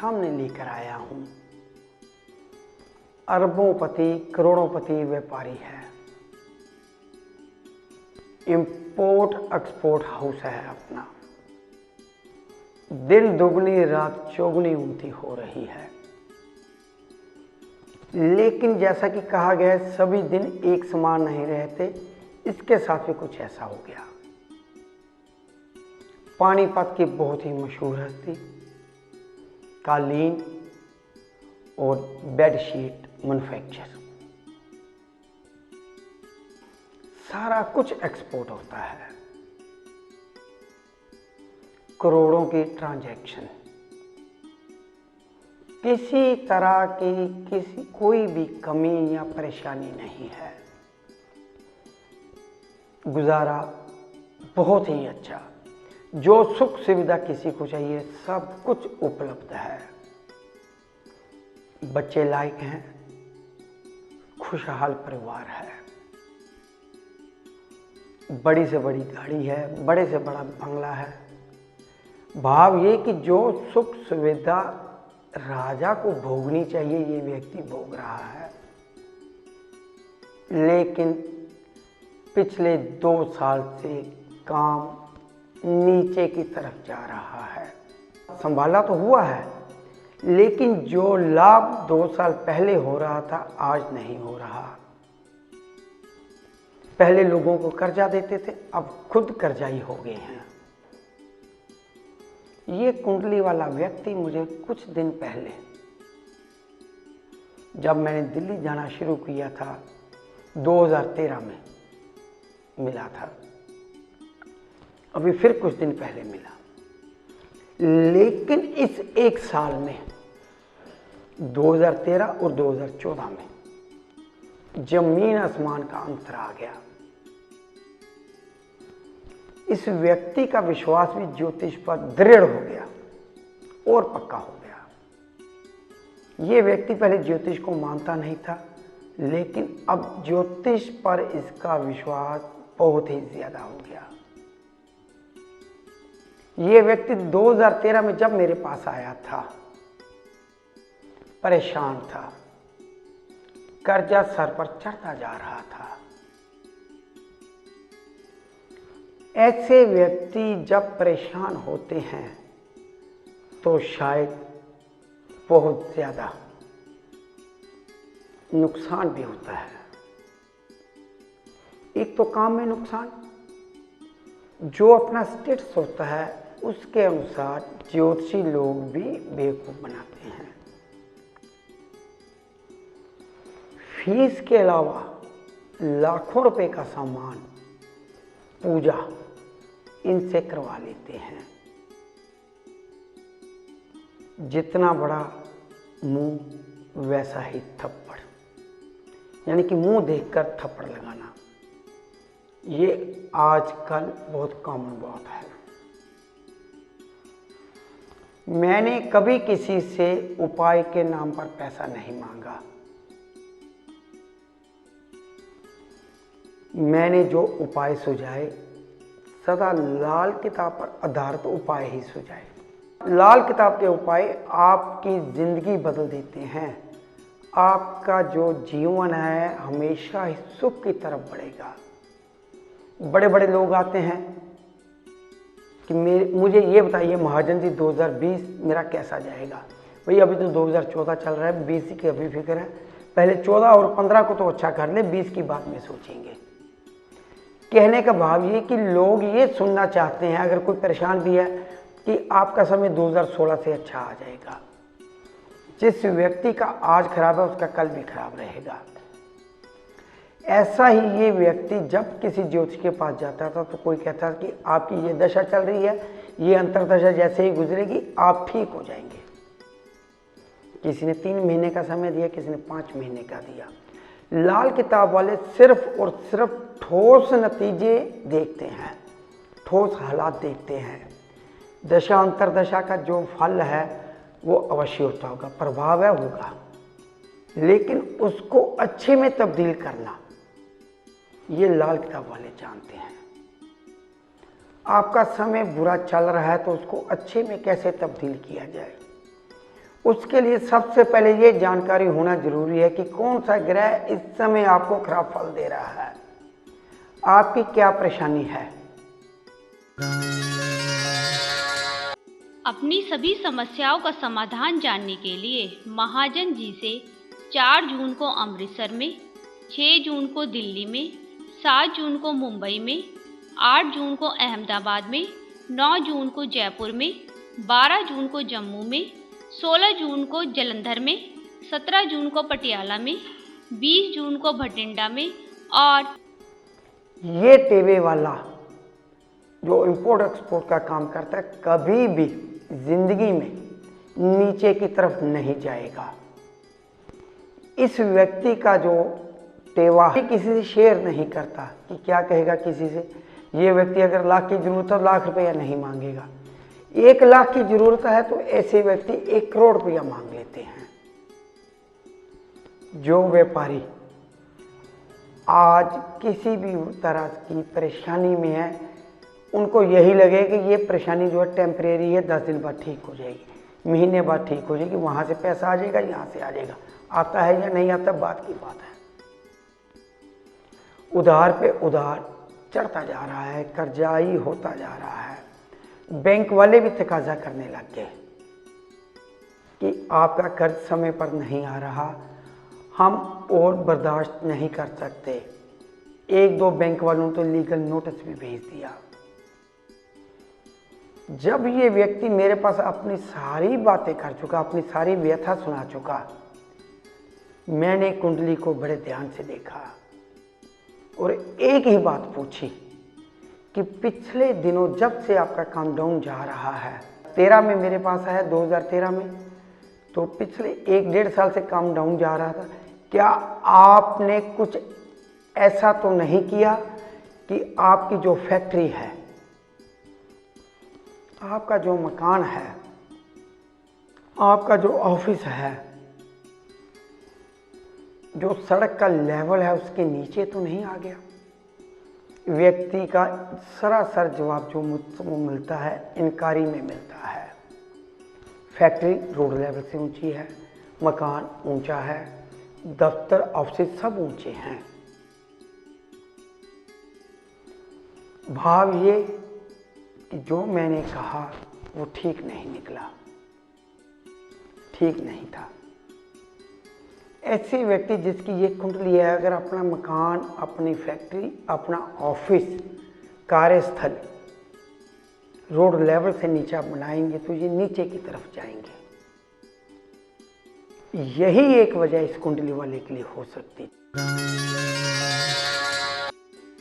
सामने लेकर आया हूं। अरबोंपति करोड़ोंपति व्यापारी है, इंपोर्ट एक्सपोर्ट हाउस है अपना। दिन दुगनी रात चौगुनी उनती हो रही है। लेकिन जैसा कि कहा गया है, सभी दिन एक समान नहीं रहते। इसके साथ भी कुछ ऐसा हो गया। पानीपत की बहुत ही मशहूर हस्ती कालीन और बेडशीट मैन्युफैक्चर, सारा कुछ एक्सपोर्ट होता है। करोड़ों की ट्रांजैक्शन, किसी तरह की कोई भी कमी या परेशानी नहीं है। गुजारा बहुत ही अच्छा, जो सुख सुविधा किसी को चाहिए सब कुछ उपलब्ध है। बच्चे लायक हैं, खुशहाल परिवार है, बड़ी से बड़ी गाड़ी है, बड़े से बड़ा बंगला है। भाव ये कि जो सुख सुविधा राजा को भोगनी चाहिए ये व्यक्ति भोग रहा है। लेकिन पिछले 2 साल से काम नीचे की तरफ जा रहा है। संभाला तो हुआ है, लेकिन जो लाभ 2 साल पहले हो रहा था आज नहीं हो रहा। पहले लोगों को कर्जा देते थे, अब खुद कर्जाई हो गए हैं। ये कुंडली वाला व्यक्ति मुझे कुछ दिन पहले, जब मैंने दिल्ली जाना शुरू किया था 2013 में मिला था। अभी फिर कुछ दिन पहले मिला। लेकिन इस 1 साल में 2013 और 2014 में जमीन आसमान का अंतर आ गया। इस व्यक्ति का विश्वास भी ज्योतिष पर दृढ़ हो गया और पक्का हो गया। ये व्यक्ति पहले ज्योतिष को मानता नहीं था, लेकिन अब ज्योतिष पर इसका विश्वास बहुत ही ज्यादा हो गया। ये व्यक्ति 2013 में जब मेरे पास आया था, परेशान था, कर्जा सर पर चढ़ता जा रहा था। ऐसे व्यक्ति जब परेशान होते हैं तो शायद बहुत ज्यादा नुकसान भी होता है। एक तो काम में नुकसान, जो अपना स्टेटस होता है उसके अनुसार ज्योतिषी लोग भी बेवकूफ बनाते हैं। फीस के अलावा लाखों रुपए का सामान, पूजा इनसे करवा लेते हैं। जितना बड़ा मुंह वैसा ही थप्पड़, यानी कि मुंह देखकर थप्पड़ लगाना, ये आजकल बहुत कॉमन बात है। मैंने कभी किसी से उपाय के नाम पर पैसा नहीं मांगा। मैंने जो उपाय सुझाए सदा लाल किताब पर आधारित उपाय ही सुझाए। लाल किताब के उपाय आपकी जिंदगी बदल देते हैं। आपका जो जीवन है हमेशा ही सुख की तरफ बढ़ेगा। बड़े बड़े लोग आते हैं कि मुझे ये बताइए महाजन जी 2020 मेरा कैसा जाएगा। भाई अभी तो 2014 चल रहा है, 20 की अभी फिक्र है। पहले 14 और 15 को तो अच्छा कर ले, 20 की बात में सोचेंगे। कहने का भाव ये कि लोग ये सुनना चाहते हैं, अगर कोई परेशान भी है, कि आपका समय 2016 से अच्छा आ जाएगा। जिस व्यक्ति का आज खराब है उसका कल भी खराब रहेगा। ऐसा ही ये व्यक्ति जब किसी ज्योतिष के पास जाता था तो कोई कहता कि आपकी ये दशा चल रही है, ये अंतरदशा जैसे ही गुजरेगी आप ठीक हो जाएंगे। किसी ने 3 महीने का समय दिया, किसी ने 5 महीने का दिया। लाल किताब वाले सिर्फ और सिर्फ ठोस नतीजे देखते हैं, ठोस हालात देखते हैं। दशा अंतरदशा का जो फल है वो अवश्य होता होगा, प्रभाव है होगा, लेकिन उसको अच्छे में तब्दील करना ये लाल किताब वाले जानते हैं। आपका समय बुरा चल रहा है तो उसको अच्छे में कैसे तब्दील किया जाए, उसके लिए सबसे पहले ये जानकारी होना जरूरी है कि कौन सा ग्रह इस समय आपको खराब फल दे रहा है, आपकी क्या परेशानी है। अपनी सभी समस्याओं का समाधान जानने के लिए महाजन जी से 4 जून को अमृतसर में, 6 जून को दिल्ली में, 7 जून को मुंबई में, 8 जून को अहमदाबाद में, 9 जून को जयपुर में, 12 जून को जम्मू में, 16 जून को जालंधर में, 17 जून को पटियाला में, 20 जून को भटिंडा में और ये टेबे वाला जो इंपोर्ट एक्सपोर्ट का काम करता है कभी भी जिंदगी में नीचे की तरफ नहीं जाएगा। इस व्यक्ति का जो टेवा है किसी से शेयर नहीं करता कि क्या कहेगा किसी से। ये व्यक्ति अगर लाख की जरूरत है तो लाख रुपया नहीं मांगेगा, 1 लाख की जरूरत है तो ऐसे व्यक्ति 1 करोड़ रुपया मांग लेते हैं। जो व्यापारी आज किसी भी तरह की परेशानी में है, उनको यही लगे कि ये परेशानी जो है टेम्परेरी है, 10 दिन बाद ठीक हो जाएगी, महीने बाद ठीक हो जाएगी, वहाँ से पैसा आ जाएगा, यहाँ से आ जाएगा। आता है या नहीं आता बात की बात है। उधार पे उधार चढ़ता जा रहा है, कर्जाई होता जा रहा है। बैंक वाले भी तकाजा करने लग गए कि आपका कर्ज समय पर नहीं आ रहा, हम और बर्दाश्त नहीं कर सकते। 1-2 बैंक वालों ने तो लीगल नोटिस भी भेज दिया। जब ये व्यक्ति मेरे पास अपनी सारी बातें कर चुका, अपनी सारी व्यथा सुना चुका, मैंने कुंडली को बड़े ध्यान से देखा और एक ही बात पूछी कि पिछले दिनों जब से आपका काम डाउन जा रहा है, 13 में मेरे पास आया, 2013 में, तो पिछले 1-1.5 साल से काम डाउन जा रहा था। क्या आपने कुछ ऐसा तो नहीं किया कि आपकी जो फैक्ट्री है, आपका जो मकान है, आपका जो ऑफिस है, जो सड़क का लेवल है उसके नीचे तो नहीं आ गया? व्यक्ति का सरासर जवाब जो मुझको मिलता है इनकारी में मिलता है। फैक्ट्री रोड लेवल से ऊंची है, मकान ऊंचा है, दफ्तर ऑफिस सब ऊंचे हैं। भाव ये कि जो मैंने कहा वो ठीक नहीं निकला, ठीक नहीं था। ऐसे व्यक्ति जिसकी ये कुंडली है, अगर अपना मकान, अपनी फैक्ट्री, अपना ऑफिस, कार्यस्थल रोड लेवल से नीचा बनाएंगे तो ये नीचे की तरफ जाएंगे। यही एक वजह इस कुंडली वाले के लिए हो सकती।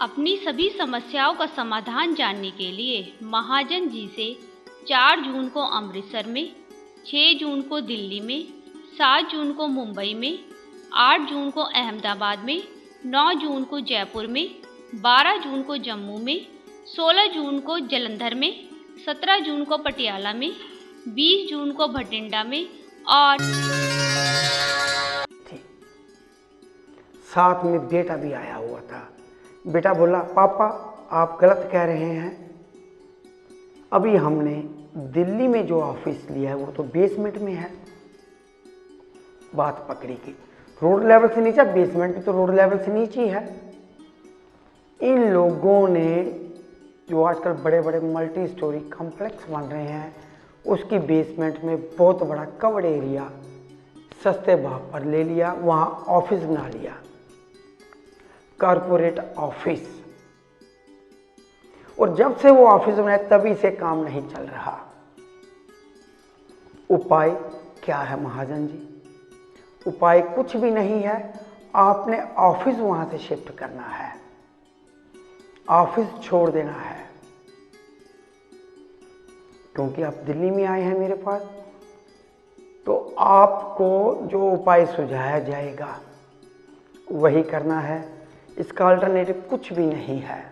अपनी सभी समस्याओं का समाधान जानने के लिए महाजन जी से 4 जून को अमृतसर में, 6 जून को दिल्ली में, 7 जून को मुंबई में, 8 जून को अहमदाबाद में, 9 जून को जयपुर में, 12 जून को जम्मू में, 16 जून को जालंधर में, 17 जून को पटियाला में, 20 जून को भटिंडा में और साथ में बेटा भी आया हुआ था। बेटा बोला, पापा आप गलत कह रहे हैं, अभी हमने दिल्ली में जो ऑफिस लिया है वो तो बेसमेंट में है। बात पकड़ी की, रोड लेवल से नीचे, बेसमेंट भी तो रोड लेवल से नीचे है। इन लोगों ने जो आजकल बड़े बड़े मल्टी स्टोरी कॉम्प्लेक्स बन रहे हैं, उसकी बेसमेंट में बहुत बड़ा कवर्ड एरिया सस्ते भाव पर ले लिया, वहाँ ऑफिस बना लिया, कॉरपोरेट ऑफिस। और जब से वो ऑफिस बनाए तभी से काम नहीं चल रहा। उपाय क्या है महाजन जी? उपाय कुछ भी नहीं है, आपने ऑफिस वहां से शिफ्ट करना है, ऑफिस छोड़ देना है। क्योंकि आप दिल्ली में आए हैं मेरे पास, तो आपको जो उपाय सुझाया जाएगा वही करना है, इसका अल्टरनेटिव कुछ भी नहीं है।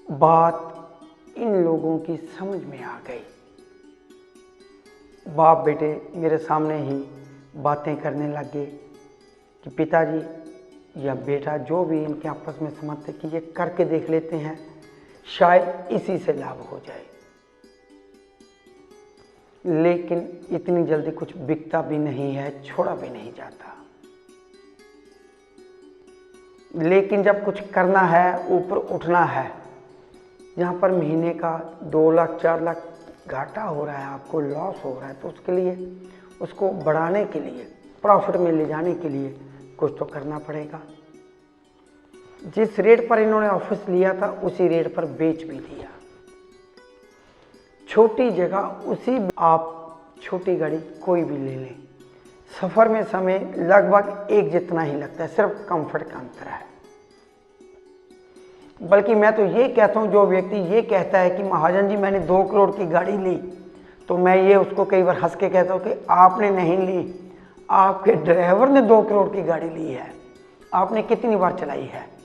बात इन लोगों की समझ में आ गई। बाप बेटे मेरे सामने ही बातें करने लग गए कि पिताजी या बेटा जो भी इनके आपस में समझते कि ये करके देख लेते हैं, शायद इसी से लाभ हो जाए। लेकिन इतनी जल्दी कुछ बिकता भी नहीं है, छोड़ा भी नहीं जाता। लेकिन जब कुछ करना है, ऊपर उठना है, जहाँ पर महीने का 2 लाख 4 लाख घाटा हो रहा है, आपको लॉस हो रहा है, तो उसके लिए, उसको बढ़ाने के लिए, प्रॉफिट में ले जाने के लिए कुछ तो करना पड़ेगा। जिस रेट पर इन्होंने ऑफिस लिया था उसी रेट पर बेच भी दिया। छोटी जगह उसी, आप छोटी गाड़ी कोई भी ले लें, सफ़र में समय लगभग एक जितना ही लगता है, सिर्फ कंफर्ट का अंतर है। बल्कि मैं तो ये कहता हूँ, जो व्यक्ति ये कहता है कि महाजन जी मैंने 2 करोड़ की गाड़ी ली, तो मैं ये उसको कई बार हंस के कहता हूँ कि आपने नहीं ली, आपके ड्राइवर ने 2 करोड़ की गाड़ी ली है, आपने कितनी बार चलाई है।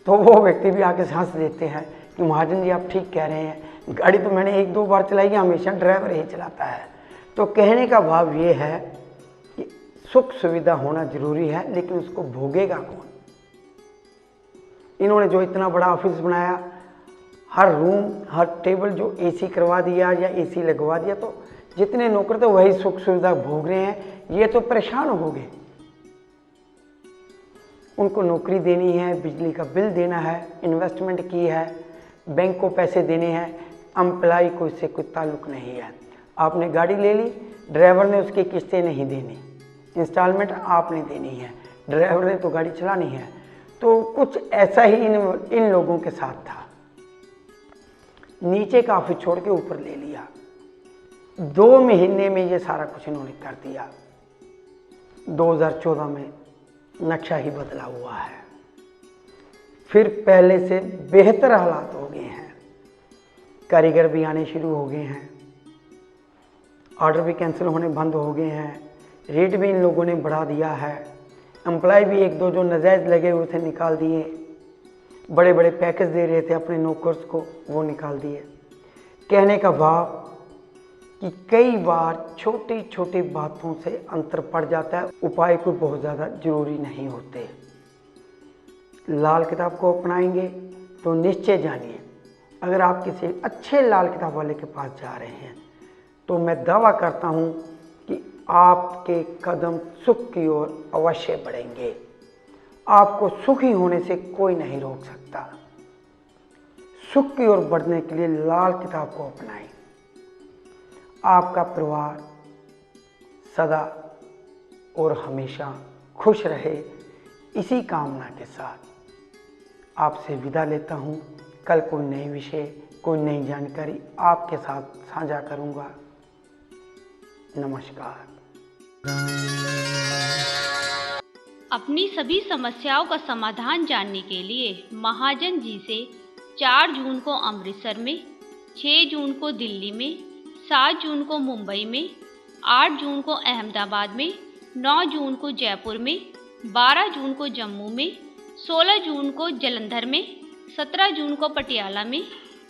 तो वो व्यक्ति भी आके हंस देते हैं कि महाजन जी आप ठीक कह रहे हैं, गाड़ी तो मैंने 1-2 बार चलाई है, हमेशा ड्राइवर ही चलाता है। तो कहने का भाव ये है कि सुख सुविधा होना जरूरी है, लेकिन उसको भोगेगा कौन। इन्होंने जो इतना बड़ा ऑफिस बनाया, हर रूम हर टेबल जो एसी करवा दिया या एसी लगवा दिया, तो जितने नौकर थे वही सुख सुविधा भोग रहे हैं, ये तो परेशान हो गए। उनको नौकरी देनी है, बिजली का बिल देना है, इन्वेस्टमेंट की है, बैंक को पैसे देने हैं, एम्प्लॉय को इससे कोई ताल्लुक नहीं है। आपने गाड़ी ले ली, ड्राइवर ने उसकी किस्तें नहीं देनी, इंस्टॉलमेंट आपने देनी है, ड्राइवर ने तो गाड़ी चलानी है। तो कुछ ऐसा ही इन लोगों के साथ था। नीचे का ऑफिस छोड़ के ऊपर ले लिया, 2 महीने में ये सारा कुछ इन्होंने कर दिया। 2014 में नक्शा ही बदला हुआ है, फिर पहले से बेहतर हालात हो गए हैं, कारीगर भी आने शुरू हो गए हैं, ऑर्डर भी कैंसिल होने बंद हो गए हैं, रेट भी इन लोगों ने बढ़ा दिया है, एम्प्लॉय भी 1-2 जो नाजायज़ लगे हुए थे निकाल दिए, बड़े बड़े पैकेज दे रहे थे अपने नौकर्स को, वो निकाल दिए। कहने का भाव कि कई बार छोटी छोटी बातों से अंतर पड़ जाता है, उपाय कोई बहुत ज़्यादा जरूरी नहीं होते। लाल किताब को अपनाएंगे तो निश्चय जानिए, अगर आप किसी अच्छे लाल किताब वाले के पास जा रहे हैं तो मैं दावा करता हूँ कि आपके कदम सुख की ओर अवश्य बढ़ेंगे। आपको सुखी होने से कोई नहीं रोक सकता। सुख की ओर बढ़ने के लिए लाल किताब को अपनाएं। आपका परिवार सदा और हमेशा खुश रहे, इसी कामना के साथ आपसे विदा लेता हूँ। कल कोई नए विषय, कोई नई जानकारी आपके साथ साझा करूँगा। नमस्कार। अपनी सभी समस्याओं का समाधान जानने के लिए महाजन जी से 4 जून को अमृतसर में, 6 जून को दिल्ली में, 7 जून को मुंबई में, 8 जून को अहमदाबाद में, 9 जून को जयपुर में, 12 जून को जम्मू में, 16 जून को जालंधर में, 17 जून को पटियाला में,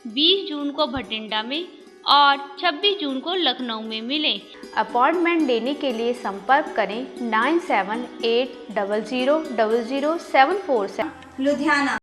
20 जून को भटिंडा में और 26 जून को लखनऊ में मिलें। अपॉइंटमेंट लेने के लिए संपर्क करें 9780000747 लुधियाना।